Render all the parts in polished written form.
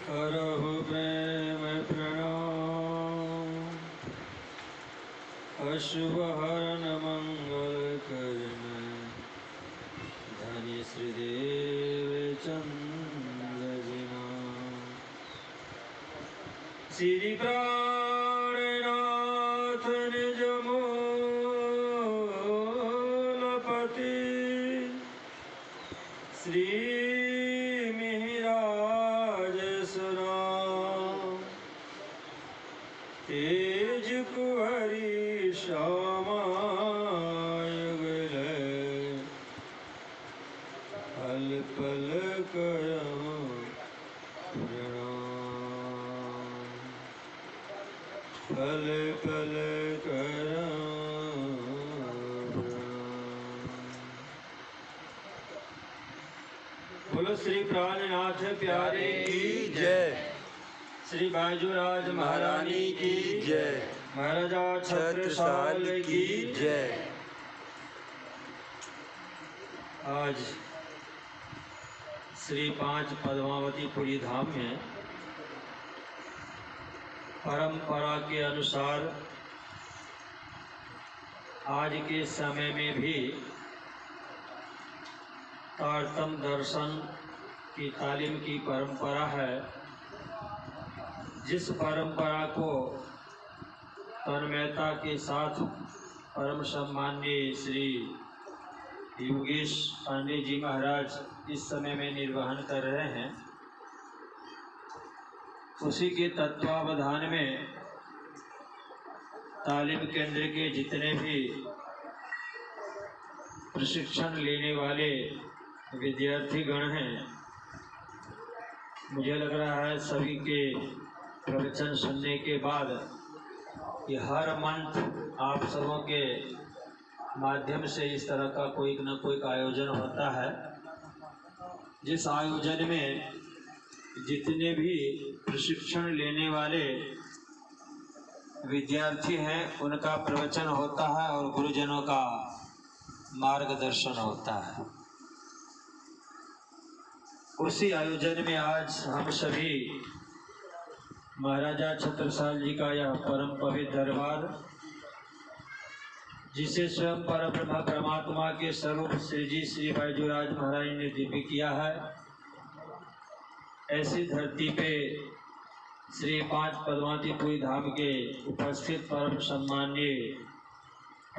करहु प्रेम प्रणाम। अशुभ हरण मंगल करन धनि श्रीदेव चंद्र जिना। श्री प्राणनाथ निज मूलपति श्री मिहिराज सुनाम। तेज कुहरी श्यामायुगल पल पल करहु प्रणाम। पल पल करहु प्रणाम। बोलो श्री प्राणनाथ प्यारे की जय। श्री बाजूराज महारानी की जय। महाराजा छत्रसाल की जय। आज श्री 5 पद्मावतीपुरी धाम में परंपरा के अनुसार आज के समय में भी तारतम दर्शन की तालीम की परंपरा है। जिस परंपरा को तन्मयता के साथ परम सम्माननीय श्री योगेश पांडे जी महाराज इस समय में निर्वहन कर रहे हैं, उसी के तत्वावधान में तालीम केंद्र के जितने भी प्रशिक्षण लेने वाले विद्यार्थीगण हैं, मुझे लग रहा है सभी के प्रवचन सुनने के बाद कि हर मंथ आप सबों के माध्यम से इस तरह का कोई न कोई आयोजन होता है, जिस आयोजन में जितने भी प्रशिक्षण लेने वाले विद्यार्थी हैं उनका प्रवचन होता है और गुरुजनों का मार्गदर्शन होता है। उसी आयोजन में आज हम सभी महाराजा छत्रसाल जी का यह परम पवित्र दरबार, जिसे स्वयं परब्रह्म परमात्मा के स्वरूप श्री जी श्री बाजूराज महाराज ने दिव्य किया है, ऐसी धरती पे श्री 5 पद्मावतीपुरी धाम के उपस्थित परम सम्माननीय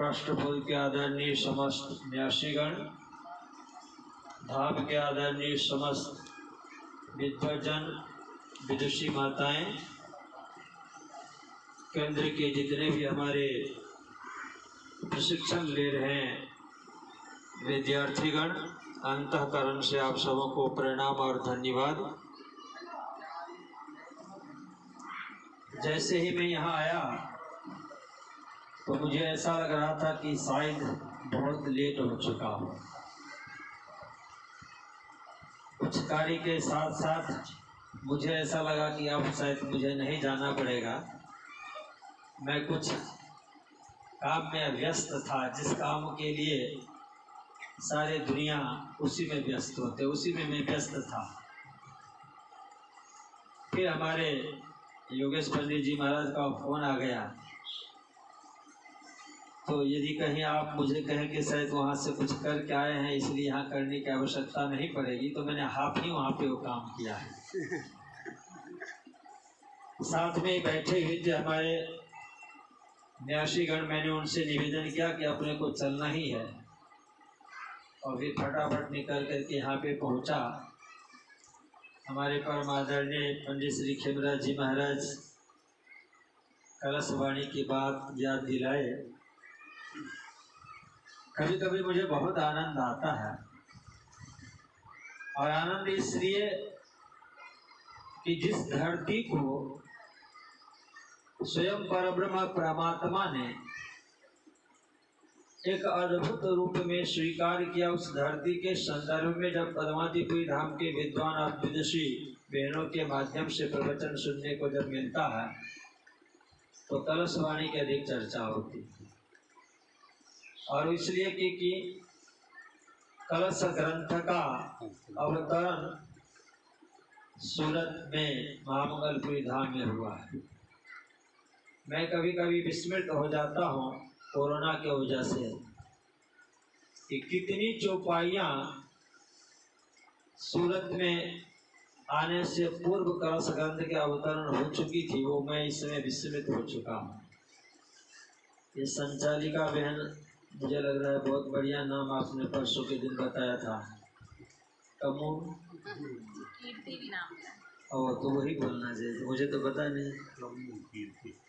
राष्ट्रपति के आदरणीय समस्त न्यासीगण, धाम के आदरणीय समस्त विद्वजन, विदुषी माताएं, केंद्र के जितने भी हमारे प्रशिक्षण ले रहे हैं विद्यार्थीगण, अंतःकरण से आप सबों को प्रणाम और धन्यवाद। जैसे ही मैं यहाँ आया तो मुझे ऐसा लग रहा था कि शायद बहुत लेट हो चुका हूँ। कुछ कार्य के साथ साथ मुझे ऐसा लगा कि अब शायद मुझे नहीं जाना पड़ेगा। मैं कुछ काम में व्यस्त था, जिस काम के लिए सारे दुनिया उसी में व्यस्त होते, उसी में मैं व्यस्त था। फिर हमारे योगेश पंडित जी महाराज का फोन आ गया, तो यदि कहीं आप मुझे कहें कि शायद वहाँ से कुछ करके आए हैं इसलिए यहाँ करने की आवश्यकता नहीं पड़ेगी, तो मैंने हाफ ही वहाँ पे वो काम किया है। साथ में बैठे हुए थे हमारे न्यासीगण, मैंने उनसे निवेदन किया कि अपने को चलना ही है, और फिर फटाफट निकल करके यहाँ पे पहुँचा। हमारे परम आदरणीय पंडित श्री खेमराज जी महाराज कलशवाणी की बात याद दिलाए। कभी कभी मुझे बहुत आनंद आता है, और आनंद इसलिए कि जिस धरती को स्वयं परब्रह्म परमात्मा ने एक अद्भुत रूप में स्वीकार किया, उस धरती के संदर्भ में जब पद्मावतीपुरी धाम के विद्वान और विदुषी बहनों के माध्यम से प्रवचन सुनने को जब मिलता है तो कलशवाणी की अधिक चर्चा होती है। और इसलिए कि कलश ग्रंथ का अवतरण सूरत में महामंगलपुरी धाम में हुआ है। मैं कभी कभी विस्मित हो जाता हूँ कोरोना की वजह से कि कितनी चौपाइयाँ सूरत में आने से पूर्व कलश ग्रंथ के अवतरण हो चुकी थी, वो मैं इस समय विस्मित हो चुका हूँ। ये संचालिका बहन, मुझे लग रहा है बहुत बढ़िया नाम आपने परसों के दिन बताया था, कमू कीर्ति नाम है। और तो वही बोलना चाहिए, मुझे तो पता नहीं।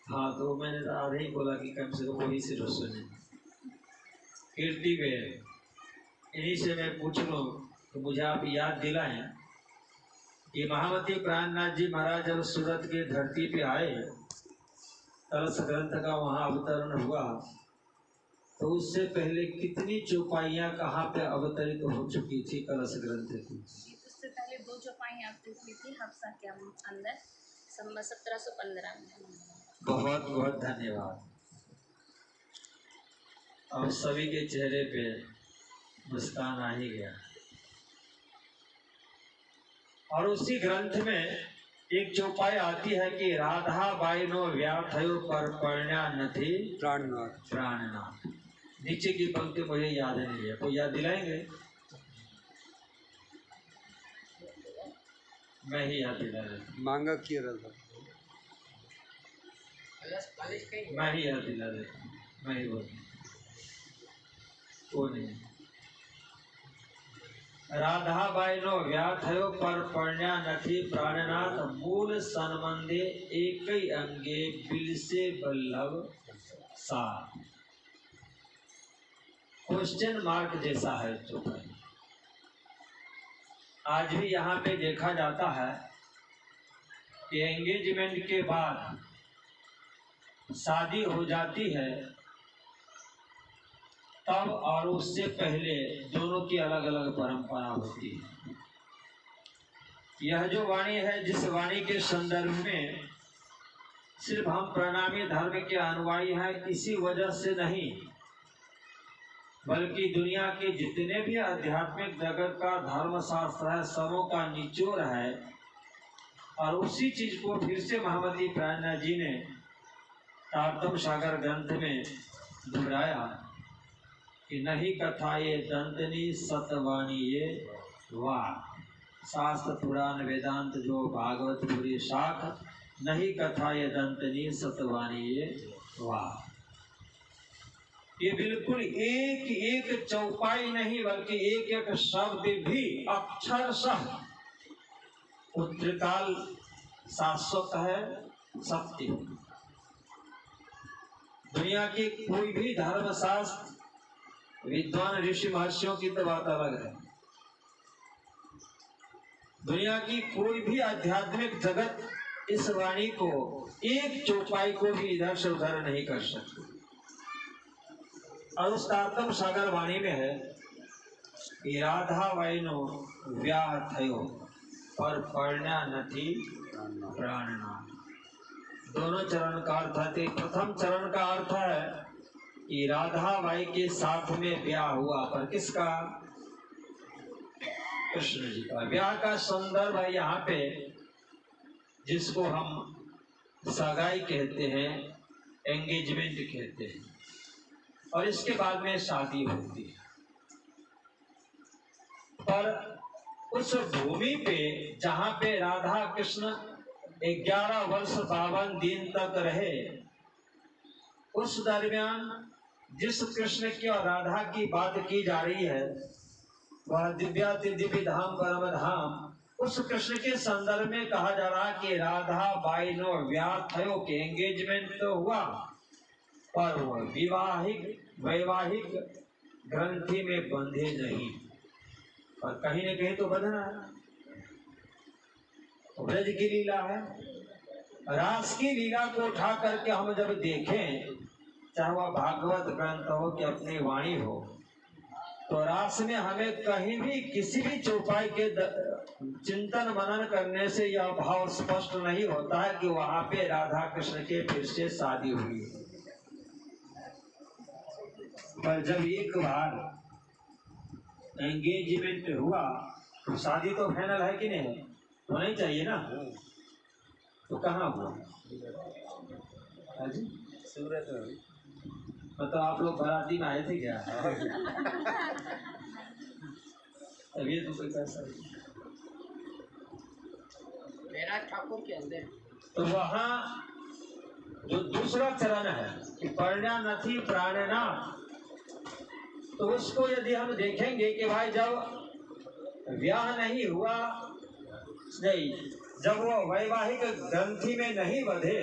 हाँ, तो मैंने तो आधे ही बोला कि कम से कम वही सिर्फ सुने। कीर्ति बहन, इन्हीं से मैं पूछ लूँ तो मुझे आप याद दिलाएं कि महामती प्राणनाथ जी महाराज जब सूरत के धरती पे आए, कलश ग्रंथ का वहाँ अवतरण हुआ, तो उससे पहले कितनी चौपाइयाँ कहाँ पे अवतरित हो चुकी थी कलश ग्रंथ की? उससे पहले 2 चौपाइयाँ हुई थी हफ्सा के अंदर 1715 में। बहुत बहुत धन्यवाद। अब सभी के चेहरे पे मुस्कान आ ही गया। और उसी ग्रंथ में एक चौपाई आती है कि राधा बाई नो व्याथयो पर पर्ण्या नथी प्राणनाथ। नीचे की पंक्ति मुझे याद नहीं है, कोई याद दिलाएंगे? मैं ही याद दिला रहा मांगा किया रहा, मैं ही याद दिला रहा, मैं ही बोल वो नहीं। राधा बाई नो व्याथयो पर पर्ण्या नथी प्राणनाथ मूल संबंधे एक अंगे बिलसे बल्लभ सा। क्वेश्चन मार्क जैसा है चौपाई। आज भी यहाँ पे देखा जाता है कि एंगेजमेंट के बाद शादी हो जाती है तब और उससे पहले दोनों की अलग अलग परंपरा होती है। यह जो वाणी है, जिस वाणी के संदर्भ में सिर्फ हम प्रणामी धर्म के अनुयायी हैं इसी वजह से नहीं, बल्कि दुनिया के जितने भी आध्यात्मिक जगत का धर्मशास्त्र है सबों का निचोड़ है। और उसी चीज को फिर से महामती प्राणनाथ जी ने तारतम सागर ग्रंथ में दोहराया कि नहीं कथा ये दंतनी सतवाणी ये वाह। शास्त्र पुराण वेदांत जो भागवत पूरी शाख, नहीं कथा ये दंतनी सतवाणी ये वाह। ये बिल्कुल एक एक चौपाई नहीं बल्कि एक एक शब्द भी अक्षरशः उत्तरकाल शाश्वत है, सत्य। दुनिया की कोई भी धर्मशास्त्र विद्वान ऋषि महर्षियों की तो बात अलग है, दुनिया की कोई भी आध्यात्मिक जगत इस वाणी को एक चौपाई को भी इधर से उधर नहीं कर सकती। और उस तारतम सागर वाणी में है कि राधा वाइनो व्याह थयो पर पर्ण्या नथी प्राणनाथ। दोनों चरण का अर्थ है। प्रथम चरण का अर्थ है कि राधा बाई के साथ में ब्याह हुआ, पर किसका? कृष्ण जी का। ब्याह का संदर्भ है यहाँ पे जिसको हम सगाई कहते हैं, एंगेजमेंट कहते हैं, और इसके बाद में शादी होती है। पर उस भूमि पे जहाँ पे राधा कृष्ण 11 वर्ष 52 दिन तक रहे, उस दरमियान जिस कृष्ण की और राधा की बात की जा रही है वह दिव्याति दिव्य धाम परम धाम, उस कृष्ण के संदर्भ में कहा जा रहा कि राधा बाई नो व्याह थयो के एंगेजमेंट तो हुआ पर वह वैवाहिक ग्रंथि में बंधे नहीं। और कहीं न कहीं तो बंधना है। ब्रज की लीला है, रास की लीला को उठा करके हम जब देखें, चाहे वह भागवत ग्रंथ हो कि अपनी वाणी हो, तो रास में हमें कहीं भी किसी भी चौपाई के चिंतन मनन करने से यह भाव स्पष्ट नहीं होता है कि वहां पे राधा कृष्ण के फिर से शादी हुई। पर जब एक बार एंगेजमेंट हुआ तो शादी तो फाइनल है कि नहीं? होना ही चाहिए ना। तो कहाँ हुआ? हाँ जी, सूरत में। मतलब आप लोग बाराती में आए थे क्या? अभी तो कोई पैसा नहीं। मेरा ठाकुर के अंदर तो वहाँ जो दूसरा चरण है कि पर्णनथी प्राणनाथ, तो उसको यदि हम देखेंगे कि भाई जब ब्याह नहीं हुआ, नहीं, जब वो वैवाहिक ग्रंथि में नहीं बंधे,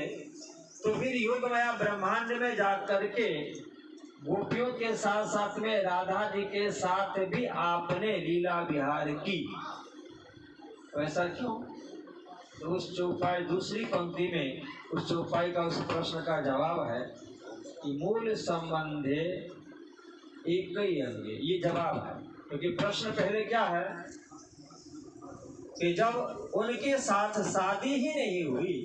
तो फिर योगमाया ब्रह्मांड में जा करके गोपियों के साथ साथ में राधा जी के साथ भी आपने लीला विहार की। वैसा क्यों? तो उस चौपाई दूसरी पंक्ति में उस चौपाई का उस प्रश्न का जवाब है कि मूल संबंधे एक ही अंगे। ये जवाब है, क्योंकि प्रश्न पहले क्या है कि जब उनके साथ शादी ही नहीं हुई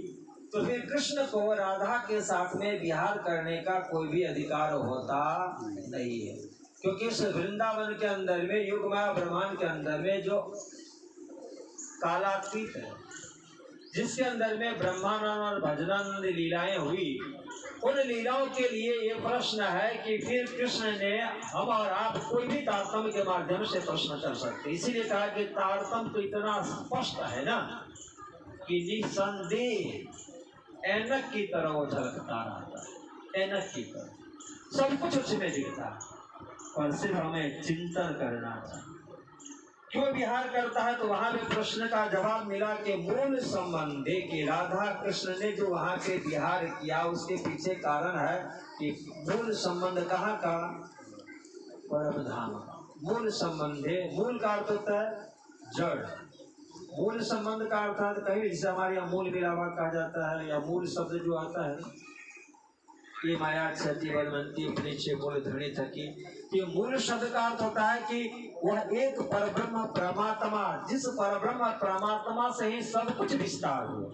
तो फिर कृष्ण को राधा के साथ में विहार करने का कोई भी अधिकार होता नहीं है, क्योंकि इस वृंदावन के अंदर में युगमाया ब्रह्मांड के अंदर में जो कालातीत है, जिसके अंदर में ब्रह्मानंद और भजनानंद लीलाएं हुई, उन लीलाओं के लिए ये प्रश्न है कि फिर कृष्ण ने हम और आप कोई भी तारतम्य के माध्यम से प्रश्न कर सकते। इसीलिए कहा कि तारतम्य तो इतना स्पष्ट है ना कि निसंदेह ऐनक की तरह वो झलकता रहता है, ऐनक की तरह सब कुछ उसमें दिखता है, और सिर्फ हमें चिंतन करना चाहिए क्यों विहार करता है। तो वहां पे प्रश्न का जवाब मिला कि मूल संबंधे के राधा कृष्ण ने जो वहां पे विहार किया उसके पीछे कारण है कि मूल संबंध कहाँ का? परम धाम। मूल संबंधे, मूल का अर्थ होता है जड़, मूल संबंध का अर्थ है कहीं जिसे हमारे यहाँ मूल मिलावा कहा जाता है, या मूल शब्द जो आता है ये माया क्षति बलवंती नीचे मूल धरणी थकी। ये मूल शब्द का अर्थ होता है कि वह एक परब्रह्म परमात्मा, जिस परब्रह्म परमात्मा से ही सब कुछ विस्तार हुआ।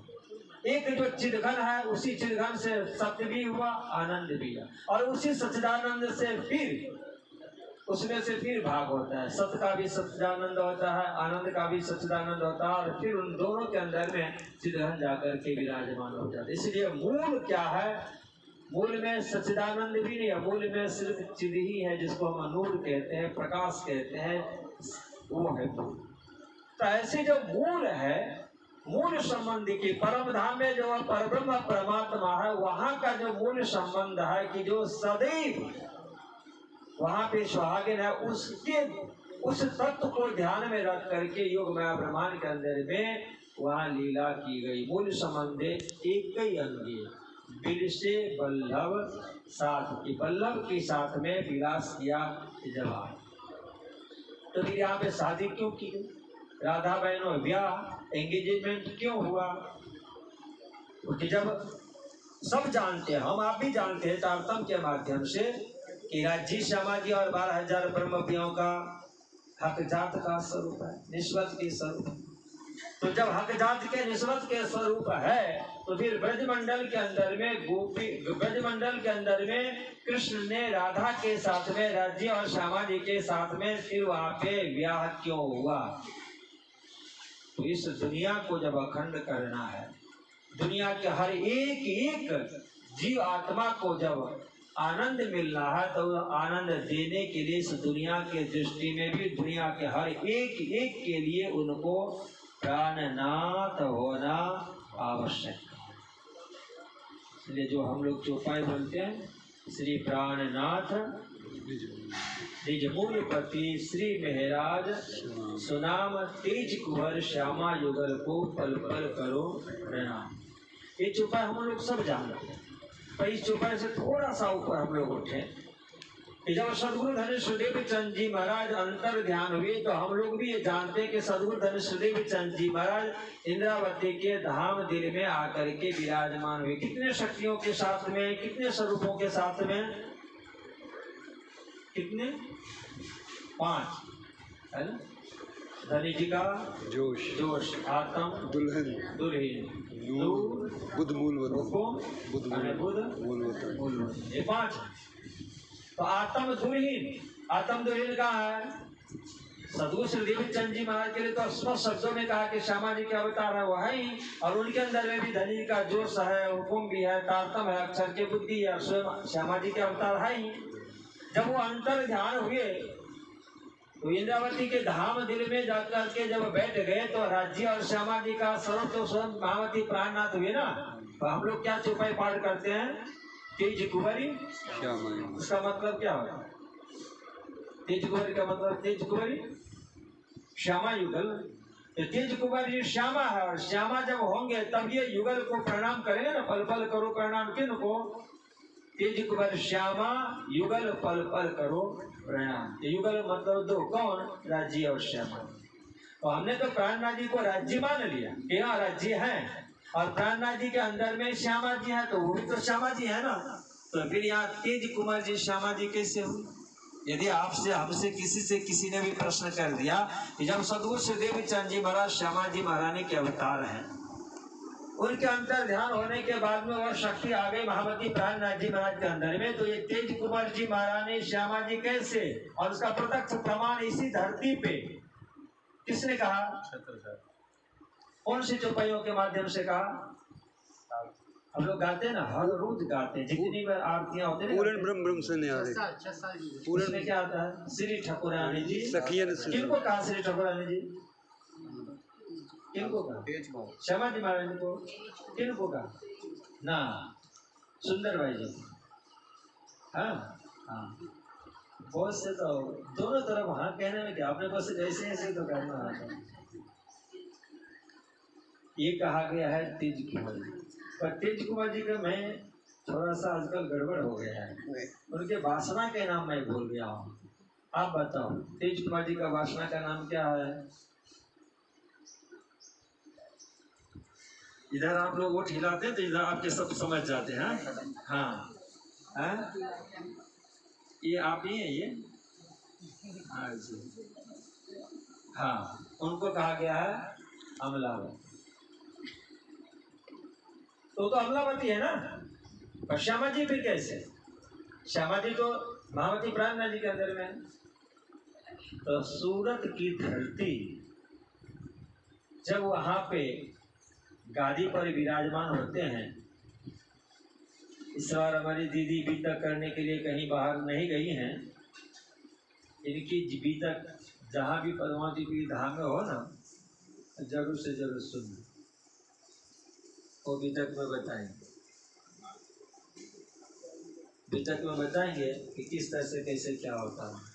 एक जो चिदघन है उसी चिदघन से सत्य भी हुआ, आनंद भी है, और उसी सच्चिदानंद से फिर उसमें से फिर भाग होता है, सत्य का भी सच्चिदानंद होता है, आनंद का भी सच्चिदानंद होता है, और फिर उन दोनों के अंदर में चिदघन जाकर के विराजमान हो जाता है। इसलिए मूल क्या है? मूल में सच्चिदानंद भी नहीं है, मूल में सिर्फ चिद ही है, जिसको हम नूर कहते हैं, प्रकाश कहते हैं, वो है मूल। तो ऐसे जो मूल है, मूल संबंधी की परम धाम में जो परब्रह्म परमात्मा है, वहां का जो मूल संबंध है कि जो सदैव वहां पे सुहागिन है, उसके उस तत्व को ध्यान में रख करके योगमाया ब्रह्मांड के अंदर में वहां लीला की गई। मूल संबंधे एक ही अंगी बिल से बल्लभ साथ की, बल्लभ के साथ में विलास किया। जवाब तो फिर यहाँ पे शादी क्यों की गई? राधा बहनों ब्याह एंगेजमेंट क्यों हुआ? क्योंकि जब सब जानते हैं, हम आप भी जानते हैं तारतम्य के माध्यम से कि राज्य समाधि और 12,000 ब्रह्म पियों का हक जात का स्वरूप है, निस्वत के स्वरूप है। तो जब हक जात के निस्वत के स्वरूप है तो फिर ब्रजमंडल के अंदर में ब्रजमंडल के अंदर में कृष्ण ने राधा के साथ में राज्य और श्यामा जी के साथ में फिर वहां पे ब्याह क्यों हुआ? तो इस दुनिया को जब अखंड करना है, दुनिया के हर एक एक जीव आत्मा को जब आनंद मिल रहा है, तो आनंद देने के लिए इस दुनिया के दृष्टि में भी दुनिया के हर एक एक के लिए उनको प्राणनाथ होना आवश्यक है। इसलिए जो हम लोग चौपाई बोलते हैं, श्री प्राणनाथ निज मूल पति श्री महराज सुनाम तेज कुंवर श्यामा युगल को पल पल करो प्रणाम। ये चौपाई हम लोग सब जानते हैं, पर इस चौपाई से थोड़ा सा ऊपर हम लोग उठे कि जब सदगुरु धनेश्वर चंद जी महाराज अंतर ध्यान हुए, तो हम लोग भी ये जानते हैं कि सदगुरु धनेश्वर चंद जी महाराज इंद्रावती के धाम दिल में आकर के विराजमान हुए। कितने शक्तियों के साथ में, कितने स्वरूपों के साथ में? कितने? 5 है ना। धनी जी का जोश, आत्म दुल्हन, दुल्हन, बुद्ध मूल बुद्ध मूल, ये 5। तो आत्म दुल्हन कहाँ है? सदगुरु श्री देवीचंद जी महाराज के लिए तो स्पष्ट शब्दों में कहा कि श्यामा जी के अवतार है वो है ही, और उनके अंदर में भी धनी का जोश है, हुकुम भी है, तारतम है, अक्षर की बुद्धि है, स्वयं श्यामा जी के अवतार है ही। जब वो अंतर ध्यान हुए तो इंद्रावती के धाम दिल में जाकर के जब बैठ गए तो राज्य और श्यामा जी का स्वरूप तो स्वयं महावती प्राणनाथ हुए ना। तो हम लोग क्या चौपाई पाठ करते हैं, तेज कुंवरी श्यामा, उसका मतलब क्या होगा? तेज कुंवरी का मतलब तेज कुंवरी श्यामा युगल, तो तेज कुंवरी श्यामा है, और श्यामा जब होंगे तब ये युगल को प्रणाम करेंगे ना। पल पल करो प्रणाम किन को? तेज कुंवर श्यामा, युगल पल पल करो प्रणाम। युगल मतलब दो, कौन? राज्य और श्यामा। तो हमने तो प्राणनाथ जी को राज्य मान लिया कि हाँ राज्य है, और प्राणनाथ जी के अंदर में श्यामा जी है, तो वो भी तो श्यामा जी है ना। तो फिर यहाँ तेज कुमार जी श्यामा जी कैसे हुए? यदि आपसे हमसे किसी से किसी ने भी प्रश्न कर दिया कि जब सदगुरु श्री देवीचंद जी महाराज श्यामा जी महारानी के अवतार हैं, उनके अंतर ध्यान होने के बाद में वह शक्ति आ गई महावती प्राणनाथ जी महाराज के अंदर में, तो ये तेज कुमार जी महारानी श्यामा जी कैसे? और उसका प्रत्यक्ष प्रमाण इसी धरती पे किसने कहा? कौन सी चौपाइयों के माध्यम से कहा? हम लोग गाते हैं ना, हर रोज गाते हैं, जितनी बार आरतियां होती है पूर्ण ब्रह्म ब्रह्म से नहीं आ रही। पूर्ण क्या आता है? श्री ठाकुरानी जी। किनको कहा श्री ठाकुरानी जी? किनको कहा? श्यामा जी महाराज को। किनको कहा? ना, सुंदर भाई जी। हाँ हाँ, बहुत से तो दोनों तरफ हाँ कहने में क्या, अपने पास ऐसे ऐसे तो कहना आता। ये कहा गया है तेज कुमार जी, पर तेज कुमार जी का मैं थोड़ा सा आजकल गड़बड़ हो गया है, उनके वासना के नाम मैं भूल गया हूँ। आप बताओ तेज कुमार जी का वासना का नाम क्या है? इधर आप लोग वोट हिलाते हैं तो इधर आपके सब समझ जाते हैं। हाँ हाँ, ये आप ही हैं ये? हाँ जी, हाँ, उनको कहा गया है अमलावती। तो अमलावती है ना। और श्यामा जी फिर कैसे? श्यामा जी तो महावती प्राणनाथ जी के अंदर में है। तो सूरत की धरती जब वहां पे गादी पर विराजमान होते हैं, इस बार हमारी दीदी बीतक करने के लिए कहीं बाहर नहीं गई हैं, इनकी बीतक जहाँ भी पद्मावती की धाम में हो ना, जरूर से जरूर सुनना, वो बीतक में बताएंगे। बीतक में बताएंगे कि किस तरह से कैसे क्या होता है।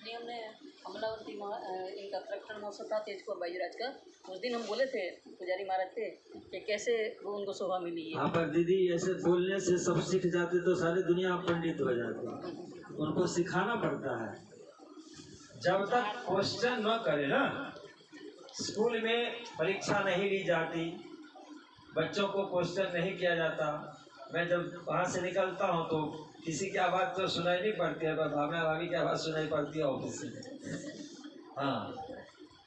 नहीं, हमने अमलावती इनका प्रकटन महोत्सव था तेज कुंवर बाजीराज का, उस दिन हम बोले थे, पुजारी महाराज थे, कि कैसे वो उनको शोभा मिली है। हाँ, पर दीदी ऐसे बोलने से सब सीख जाते तो सारी दुनिया पंडित हो जाती, उनको सिखाना पड़ता है। जब तक क्वेश्चन न करे ना, स्कूल में परीक्षा नहीं ली जाती, बच्चों को क्वेश्चन नहीं किया जाता। मैं जब वहाँ से निकलता हूँ तो किसी की आवाज़ तो सुनाई नहीं पड़ती है, पर भावना भाभी की आवाज़ सुनाई पड़ती है ऑफिस में। हाँ,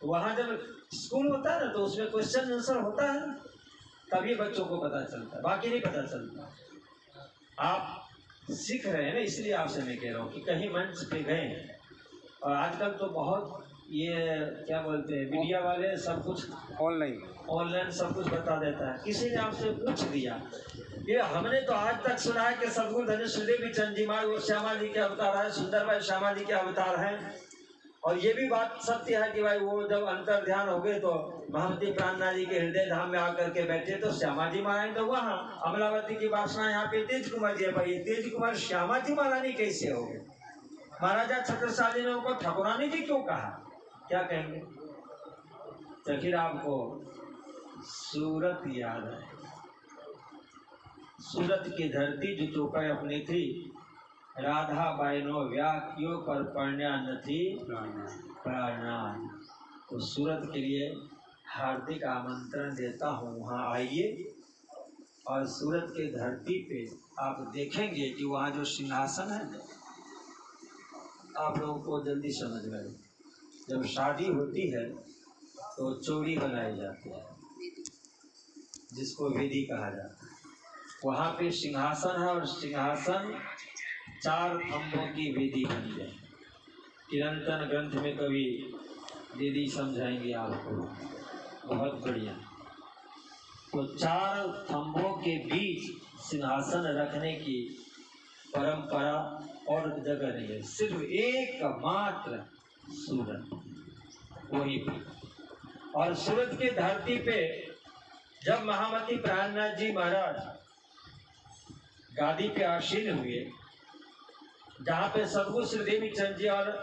तो वहाँ जब स्कूल होता है ना तो उसमें क्वेश्चन आंसर होता है, तभी बच्चों को पता चलता है, बाकी नहीं पता चलता। आप सीख रहे हैं ना, इसलिए आपसे मैं कह रहा हूँ कि कहीं मंच पे गए, और आजकल तो बहुत ये क्या बोलते हैं मीडिया वाले सब कुछ ऑनलाइन सब कुछ बता देता है। किसी ने आपसे पूछ दिया, ये हमने तो आज तक सुना है कि सदगुरु धनी श्री देवीचंद जी महाराज वो श्यामा जी के अवतार है, सुंदर भाई श्यामा जी के अवतार हैं, और ये भी बात सत्य है कि भाई वो जब अंतर ध्यान हो गए तो महावती प्राणनाथ जी के हृदय धाम में आकर के बैठे तो श्यामा जी महारानी तो वहाँ, अमलावती की वासना यहाँ पे तेज कुमार जी है। भाई तेज कुमार श्यामा जी महारानी कैसे हो गए? महाराजा छत्रसाली ने उनको ठाकुरानी जी क्यों कहा? क्या कहेंगे? तो फिर आपको सूरत याद है, सूरत की धरती जो चौपाई अपनी थी, राधा बाइनो व्याख्यो पर पढ़ना न थी प्राणनाथ। तो सूरत के लिए हार्दिक आमंत्रण देता हूँ, वहाँ आइए, और सूरत के धरती पे आप देखेंगे कि वहाँ जो सिंहासन है, आप लोगों को जल्दी समझ गए। जब शादी होती है तो चोरी बनाई जाती है, जिसको वेदी कहा जाता है। वहाँ पे सिंहासन है, और सिंहासन 4 खम्भों की वेदी बनी है। चिरंतन ग्रंथ में कभी दीदी समझाएंगे आपको। बहुत बढ़िया। तो 4 थंभों के बीच सिंहासन रखने की परंपरा और जगह नहीं है, सिर्फ एकमात्र सूरत, वही पे। और सूरत की धरती पे जब महामती प्राणनाथ जी महाराज गादी पे आसीन हुए, जहाँ पे सदगुरु श्री देवी चंद जी और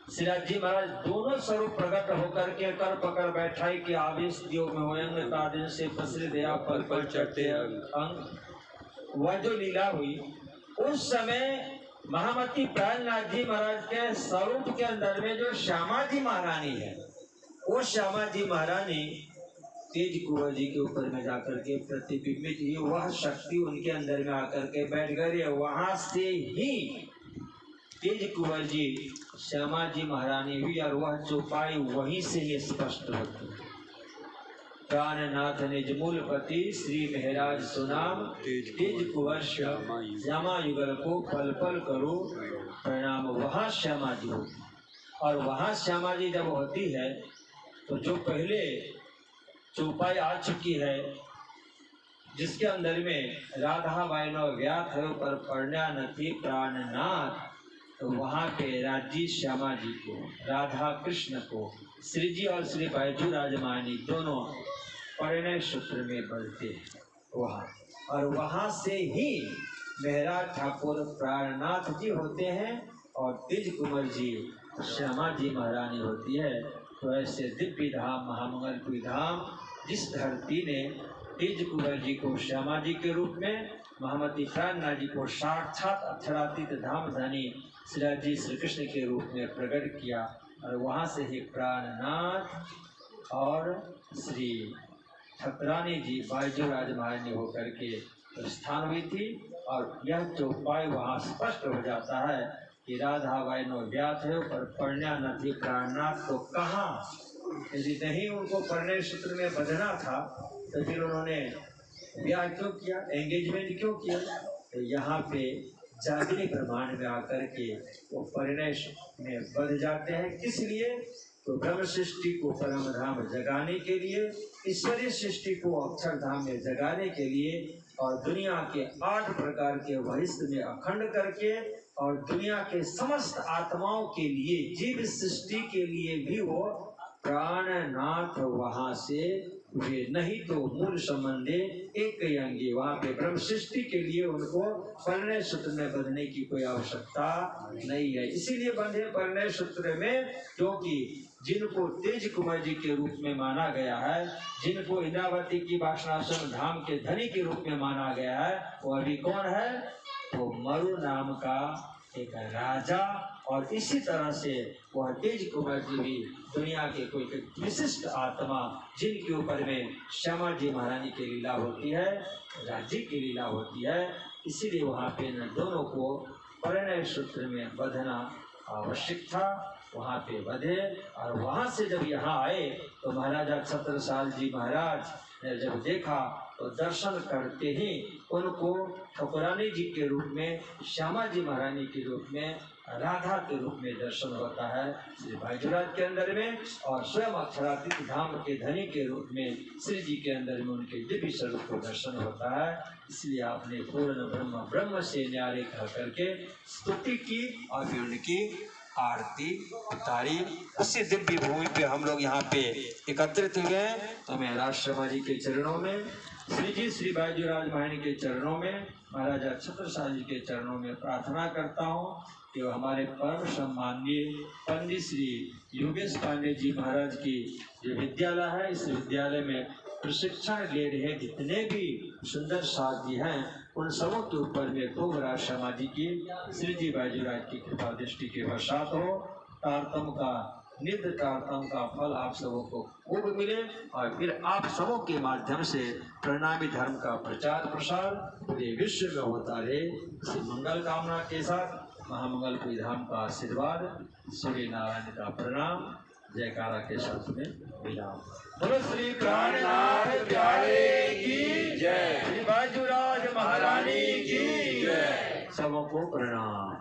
श्रीराज जी महाराज दोनों स्वरूप प्रकट होकर के कर पकड़ बैठाई के आवेश दियो में होयंग का दिन से पसरे दया पल पल चढ़ते अंग। वह जो लीला हुई उस समय महामती प्राणनाथ जी महाराज के स्वरूप के अंदर में जो श्यामा जी महारानी है, वो श्यामा जी महारानी तेज कुंवर जी के ऊपर में जाकर के प्रतिबिंबित हुई। वह शक्ति उनके अंदर में आकर के बैठ गई। वहां से ही तेज कुंवर जी श्यामा जी महारानी हुई और वह चौपाई वहीं से ही स्पष्ट होती। प्राणनाथ निज मूलपति श्री महराज सुनाम, तेज कुंवर श्यामा युगल को पल पल करो प्रणाम। वहाँ श्यामा जी होती। और वहाँ श्यामा जी जब होती है तो जो पहले चौपाई आ चुकी है, जिसके अंदर में राधा वायनो व्याथ है पर पढ़ना नथी प्राणनाथ, तो वहाँ पे राजी श्यामा जी को, राधा कृष्ण को, श्री जी और श्री बैजू राजमानी दोनों परिणय सूत्र में बढ़ते हैं वहाँ। और वहाँ से ही महराज ठाकुर प्राणनाथ जी होते हैं और तेज कुंवर जी श्यामा जी महारानी होती है। तो ऐसे दिव्य धाम, महामंगलपुरी धाम, जिस धरती ने तेज कुंवर जी को श्यामा जी के रूप में, महामती प्राणनाथ जी को साक्षात अक्षरातीत धाम धनी श्री श्री कृष्ण के रूप में प्रकट किया, और वहाँ से ही प्राणनाथ और श्री ठाकुरानी जी बाजू राज महारानी होकर के प्रस्थान हुई थी। और यह चौपाई वहाँ स्पष्ट हो जाता है कि राधा वायनो व्याथ है पर पढ़ना नथी प्राणनाथ। तो कहाँ, यदि नहीं उनको परिणय सूत्र में बंधना था तो फिर उन्होंने ब्याह क्यों किया, एंगेजमेंट क्यों किया? तो यहाँ पे जागृति प्रमाण में आकर के वो परिणय में बंध जाते हैं। किस लिए? तो ब्रह्म सृष्टि को परम धाम जगाने के लिए, ईश्वरीय सृष्टि को अक्षर धाम में जगाने के लिए, और दुनिया के 8 प्रकार के वहिष्ठ में अखंड करके, और दुनिया के समस्त आत्माओं के लिए, जीव सृष्टि के लिए भी वो प्राणनाथ वहाँ से हुए। नहीं तो मूल संबंधे एक ही अंगी। वहाँ पे ब्रह्म सृष्टि के लिए उनको परिणय सूत्र में बंधने की कोई आवश्यकता नहीं है। इसीलिए बंधे परिणय सूत्र में, क्योंकि जिनको तेज कुंवर जी के रूप में माना गया है, जिनको इंद्रावती की वासनाश्रम धाम के धनी के रूप में माना गया है, वो अभी कौन है? वो मरु नाम का एक राजा। और इसी तरह से वह तेज कुंवर जी भी दुनिया के कोई विशिष्ट आत्मा, जिनके ऊपर में श्यामा जी महारानी की लीला होती है, राज्य की लीला होती है। इसीलिए वहाँ पे न दोनों को परिणय सूत्र में बंधना आवश्यक था। वहाँ पे बंधे, और वहाँ से जब यहाँ आए तो महाराजा छत्रसाल जी महाराज ने जब देखा तो दर्शन करते ही उनको ठाकुरानी जी के रूप में, श्यामा जी महारानी के रूप में, राधा के रूप में दर्शन होता है श्री भाईजुराज के अंदर में, और स्वयं अक्षरातीत धाम के धनी के रूप में श्री जी के अंदर में उनके दिव्य स्वरूप को दर्शन होता है। इसलिए आपने पूर्ण ब्रह्म, ब्रह्म से न्यारे कह करके स्तुति की और फिर उनकी आरती उतारी। उसी दिव्य भूमि पे हम लोग यहाँ पे एकत्रित हुए हैं। तो मैं राजशर्मा जी के चरणों में, श्री जी श्री बाजूराज महारानी के चरणों में, महाराजा छत्रसाल जी के चरणों में प्रार्थना करता हूँ कि वो हमारे परम सम्माननीय पंडित श्री योगेश पांडे जी महाराज की जो विद्यालय है, इस विद्यालय में प्रशिक्षण ले रहे जितने भी सुंदर साथी हैं, उन सबों के ऊपर में खूब राजशर्मा जी की, श्री जी बाजूराज की कृपा दृष्टि के बरसात हो। तारतम का, नित्य तारतम का फल आप सबों को खूब मिले, और फिर आप सबों के माध्यम से प्रणामी धर्म का प्रचार प्रसार पूरे विश्व में होता रहे। इसी मंगल कामना के साथ महामंगलपुरी धाम का आशीर्वाद, सूर्य नारायण का प्रणाम, जयकारा के साथ में विराम। बोलो श्री प्राणनाथ प्यारे की जय, श्री बाजूराज महारानी की जय। सबों को प्रणाम।